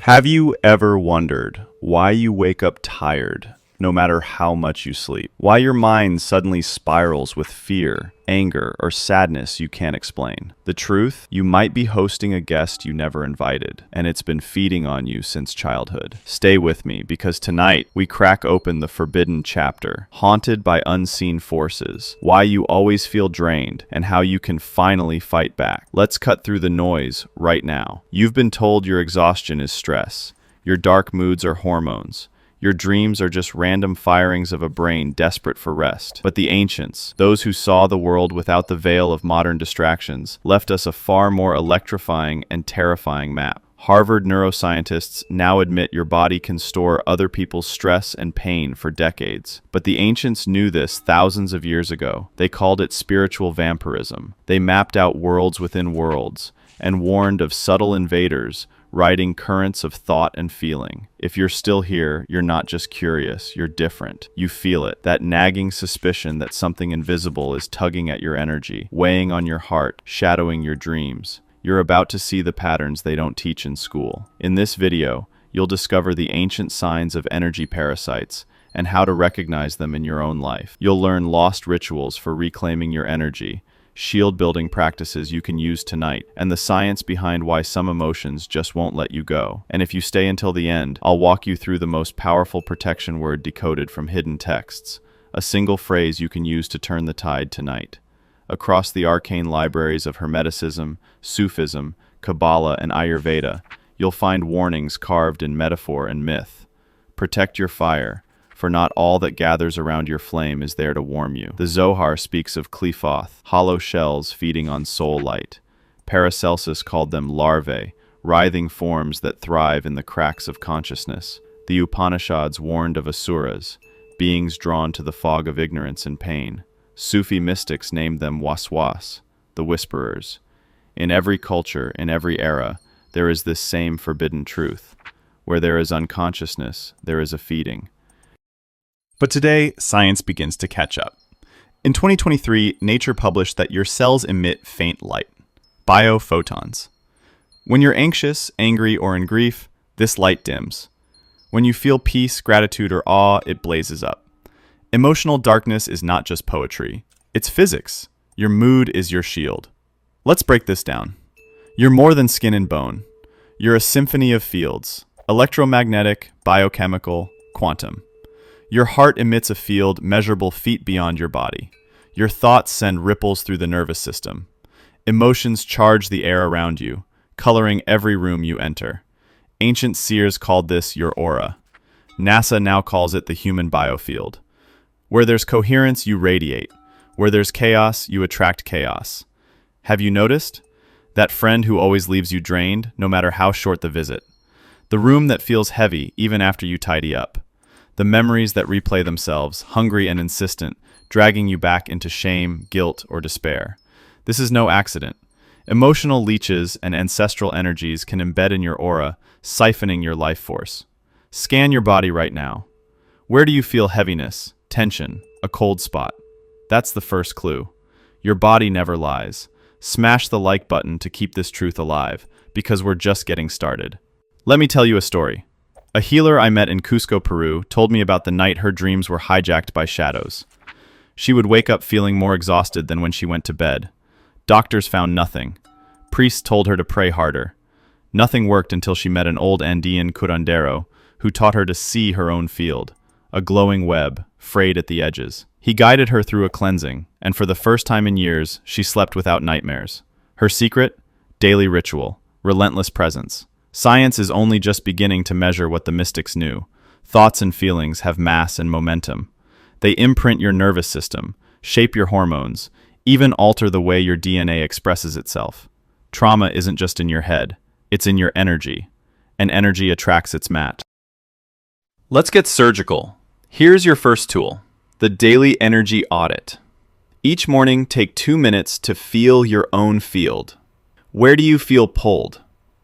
Have you ever wondered why you wake up tired no matter how much you sleep? Why your mind suddenly spirals with fear, anger, or sadness you can't explain? The truth? You might be hosting a guest you never invited, and it's been feeding on you since childhood. Stay with me, because tonight we crack open the forbidden chapter, haunted by unseen forces, why you always feel drained, and how you can finally fight back. Let's cut through the noise right now. You've been told your exhaustion is stress, your dark moods are hormones, your dreams are just random firings of a brain desperate for rest. But the ancients, those who saw the world without the veil of modern distractions, left us a far more electrifying and terrifying map. Harvard neuroscientists now admit your body can store other people's stress and pain for decades. But the ancients knew this thousands of years ago. They called it spiritual vampirism. They mapped out worlds within worlds and warned of subtle invaders riding currents of thought and feeling. If you're still here, you're not just curious, you're different. You feel it, that nagging suspicion that something invisible is tugging at your energy, weighing on your heart, shadowing your dreams. You're about to see the patterns they don't teach in school. In this video, you'll discover the ancient signs of energy parasites and how to recognize them in your own life. You'll learn lost rituals for reclaiming your energy, shield-building practices you can use tonight, and the science behind why some emotions just won't let you go. And if you stay until the end, I'll walk you through the most powerful protection word decoded from hidden texts, a single phrase you can use to turn the tide tonight. Across the arcane libraries of Hermeticism, Sufism, Kabbalah, and Ayurveda, you'll find warnings carved in metaphor and myth. Protect your fire, for not all that gathers around your flame is there to warm you. The Zohar speaks of Qlifoth, hollow shells feeding on soul light. Paracelsus called them larvae, writhing forms that thrive in the cracks of consciousness. The Upanishads warned of asuras, beings drawn to the fog of ignorance and pain. Sufi mystics named them waswas, the whisperers. In every culture, in every era, there is this same forbidden truth. Where there is unconsciousness, there is a feeding. But today, science begins to catch up. In 2023, Nature published that your cells emit faint light, biophotons. When you're anxious, angry, or in grief, this light dims. When you feel peace, gratitude, or awe, it blazes up. Emotional darkness is not just poetry. It's physics. Your mood is your shield. Let's break this down. You're more than skin and bone. You're a symphony of fields, electromagnetic, biochemical, quantum. Your heart emits a field measurable feet beyond your body. Your thoughts send ripples through the nervous system. Emotions charge the air around you, coloring every room you enter. Ancient seers called this your aura. NASA now calls it the human biofield. Where there's coherence, you radiate. Where there's chaos, you attract chaos. Have you noticed? That friend who always leaves you drained, no matter how short the visit. The room that feels heavy even after you tidy up. The memories that replay themselves, hungry and insistent, dragging you back into shame, guilt, or despair. This is no accident. Emotional leeches and ancestral energies can embed in your aura, siphoning your life force. Scan your body right now. Where do you feel heaviness, tension, a cold spot? That's the first clue. Your body never lies. Smash the like button to keep this truth alive, because we're just getting started. Let me tell you a story. A healer I met in Cusco, Peru, told me about the night her dreams were hijacked by shadows. She would wake up feeling more exhausted than when she went to bed. Doctors found nothing. Priests told her to pray harder. Nothing worked until she met an old Andean curandero who taught her to see her own field, a glowing web, frayed at the edges. He guided her through a cleansing, and for the first time in years, she slept without nightmares. Her secret? Daily ritual, relentless presence. Science is only just beginning to measure what the mystics knew. Thoughts and feelings have mass and momentum. They imprint your nervous system, shape your hormones, even alter the way your DNA expresses itself. Trauma isn't just in your head, it's in your energy, and energy attracts its match. Let's get surgical. Here's your first tool, the daily energy audit. Each morning, take 2 minutes to feel your own field. Where do you feel pulled?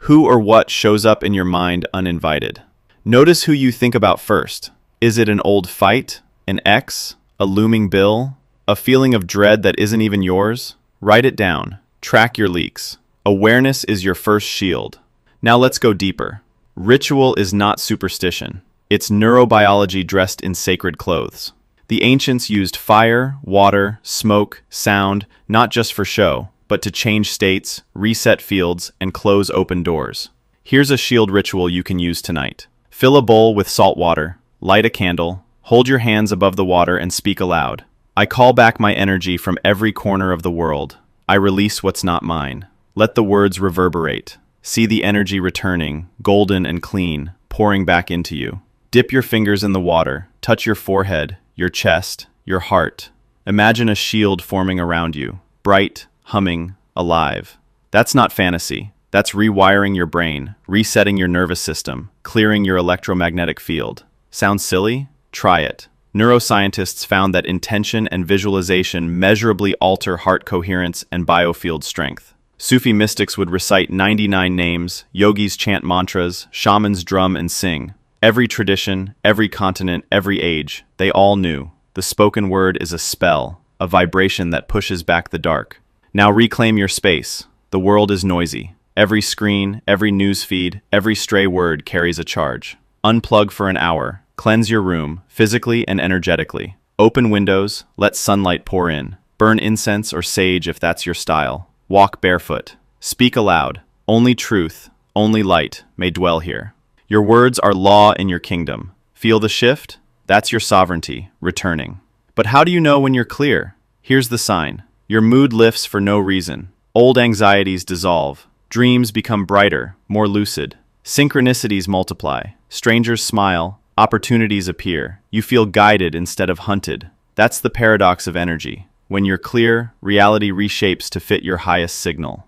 Who or what shows up in your mind uninvited? Notice who you think about first. Is it an old fight, an ex, a looming bill, a feeling of dread that isn't even yours? Write it down. Track your leaks. Awareness is your first shield. Now let's go deeper. Ritual is not superstition. It's neurobiology dressed in sacred clothes. The ancients used fire, water, smoke, sound, not just for show, but to change states, reset fields, and close open doors. Here's a shield ritual you can use tonight. Fill a bowl with salt water, light a candle, hold your hands above the water and speak aloud. I call back my energy from every corner of the world. I release what's not mine. Let the words reverberate. See the energy returning, golden and clean, pouring back into you. Dip your fingers in the water, touch your forehead, your chest, your heart. Imagine a shield forming around you, bright, humming, alive. That's not fantasy. That's rewiring your brain, resetting your nervous system, clearing your electromagnetic field. Sounds silly? Try it. Neuroscientists found that intention and visualization measurably alter heart coherence and biofield strength. Sufi mystics would recite 99 names, yogis chant mantras, shamans drum and sing. Every tradition, every continent, every age, they all knew. The spoken word is a spell, a vibration that pushes back the dark. Now reclaim your space. The world is noisy. Every screen, every news feed, every stray word carries a charge. Unplug for an hour. Cleanse your room, physically and energetically. Open windows, let sunlight pour in. Burn incense or sage if that's your style. Walk barefoot. Speak aloud. Only truth, only light may dwell here. Your words are law in your kingdom. Feel the shift? That's your sovereignty, returning. But how do you know when you're clear? Here's the sign. Your mood lifts for no reason. Old anxieties dissolve. Dreams become brighter, more lucid. Synchronicities multiply. Strangers smile. Opportunities appear. You feel guided instead of hunted. That's the paradox of energy. When you're clear, reality reshapes to fit your highest signal.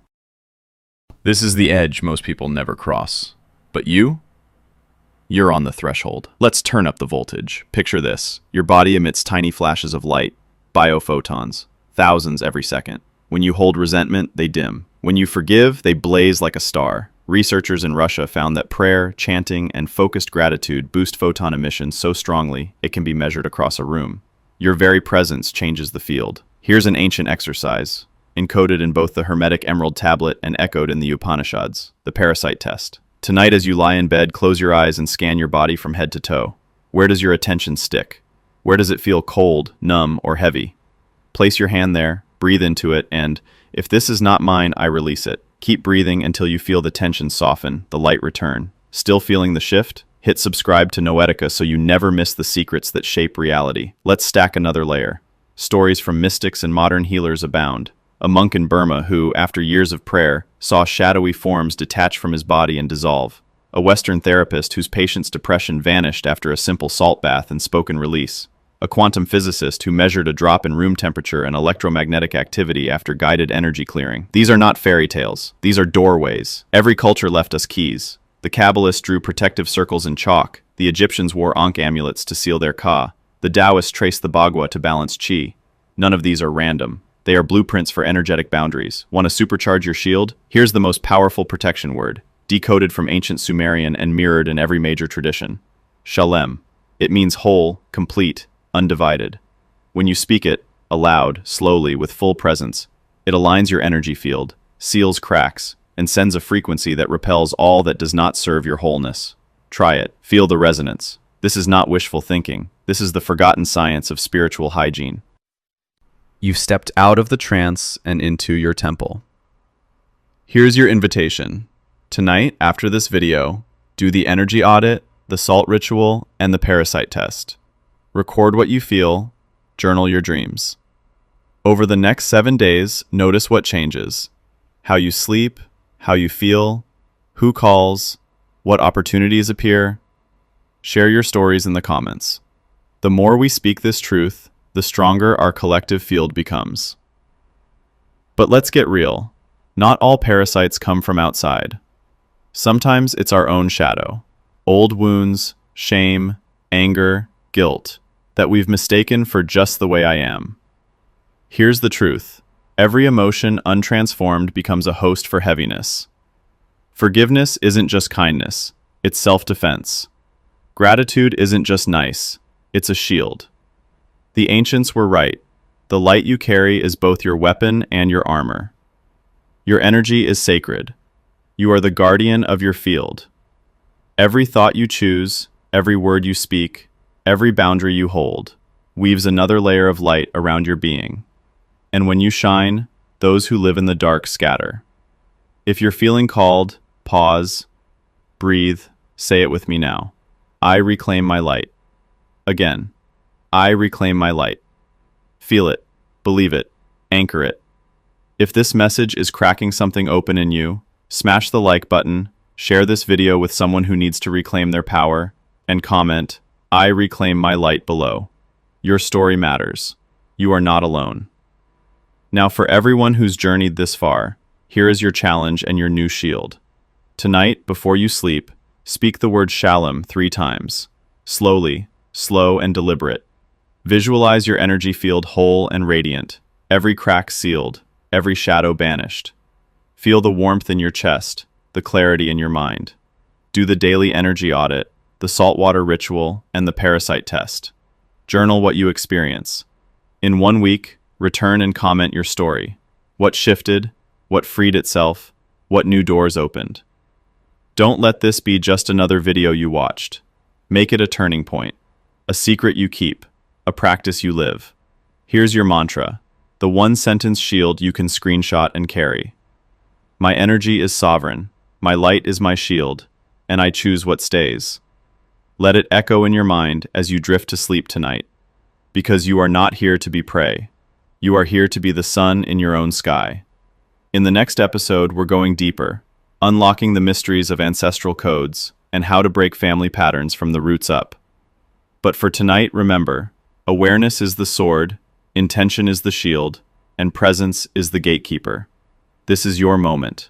This is the edge most people never cross. But you? You're on the threshold. Let's turn up the voltage. Picture this. Your body emits tiny flashes of light, biophotons, thousands every second. When you hold resentment, they dim. When you forgive, they blaze like a star. Researchers in Russia found that prayer, chanting, and focused gratitude boost photon emissions so strongly it can be measured across a room. Your very presence changes the field. Here's an ancient exercise, encoded in both the Hermetic Emerald Tablet and echoed in the Upanishads, the Parasite test. Tonight as you lie in bed, close your eyes and scan your body from head to toe. Where does your attention stick? Where does it feel cold, numb, or heavy? Place your hand there, breathe into it, and, if this is not mine, I release it. Keep breathing until you feel the tension soften, the light return. Still feeling the shift? Hit subscribe to Noetica so you never miss the secrets that shape reality. Let's stack another layer. Stories from mystics and modern healers abound. A monk in Burma who, after years of prayer, saw shadowy forms detach from his body and dissolve. A Western therapist whose patient's depression vanished after a simple salt bath and spoken release. A quantum physicist who measured a drop in room temperature and electromagnetic activity after guided energy clearing. These are not fairy tales. These are doorways. Every culture left us keys. The Kabbalists drew protective circles in chalk. The Egyptians wore Ankh amulets to seal their Ka. The Taoists traced the Bagua to balance Qi. None of these are random. They are blueprints for energetic boundaries. Want to supercharge your shield? Here's the most powerful protection word, decoded from ancient Sumerian and mirrored in every major tradition. Shalem. It means whole, complete, undivided. When you speak it, aloud, slowly, with full presence, it aligns your energy field, seals cracks, and sends a frequency that repels all that does not serve your wholeness. Try it. Feel the resonance. This is not wishful thinking. This is the forgotten science of spiritual hygiene. You've stepped out of the trance and into your temple. Here's your invitation. Tonight, after this video, do the energy audit, the salt ritual, and the parasite test. Record what you feel, journal your dreams. Over the next 7 days, notice what changes. How you sleep, how you feel, who calls, what opportunities appear. Share your stories in the comments. The more we speak this truth, the stronger our collective field becomes. But let's get real. Not all parasites come from outside. Sometimes it's our own shadow. Old wounds, shame, anger, guilt, that we've mistaken for just the way I am. Here's the truth. Every emotion untransformed becomes a host for heaviness. Forgiveness isn't just kindness, it's self-defense. Gratitude isn't just nice, it's a shield. The ancients were right. The light you carry is both your weapon and your armor. Your energy is sacred. You are the guardian of your field. Every thought you choose, every word you speak, every boundary you hold, weaves another layer of light around your being. And when you shine, those who live in the dark scatter. If you're feeling called, pause, breathe, say it with me now. I reclaim my light. Again, I reclaim my light. Feel it, believe it, anchor it. If this message is cracking something open in you, smash the like button, share this video with someone who needs to reclaim their power, and comment, I reclaim my light below. Your story matters. You are not alone. Now for everyone who's journeyed this far, here is your challenge and your new shield. Tonight, before you sleep, speak the word Shalom 3 times. Slowly, slow and deliberate. Visualize your energy field whole and radiant, every crack sealed, every shadow banished. Feel the warmth in your chest, the clarity in your mind. Do the daily energy audit, the saltwater ritual, and the parasite test. Journal what you experience. In 1 week, return and comment your story. What shifted? What freed itself? What new doors opened? Don't let this be just another video you watched. Make it a turning point, a secret you keep, a practice you live. Here's your mantra, the 1-sentence shield you can screenshot and carry. My energy is sovereign, my light is my shield, and I choose what stays. Let it echo in your mind as you drift to sleep tonight, because you are not here to be prey. You are here to be the sun in your own sky. In the next episode, we're going deeper, unlocking the mysteries of ancestral codes and how to break family patterns from the roots up. But for tonight, remember, awareness is the sword, intention is the shield, and presence is the gatekeeper. This is your moment.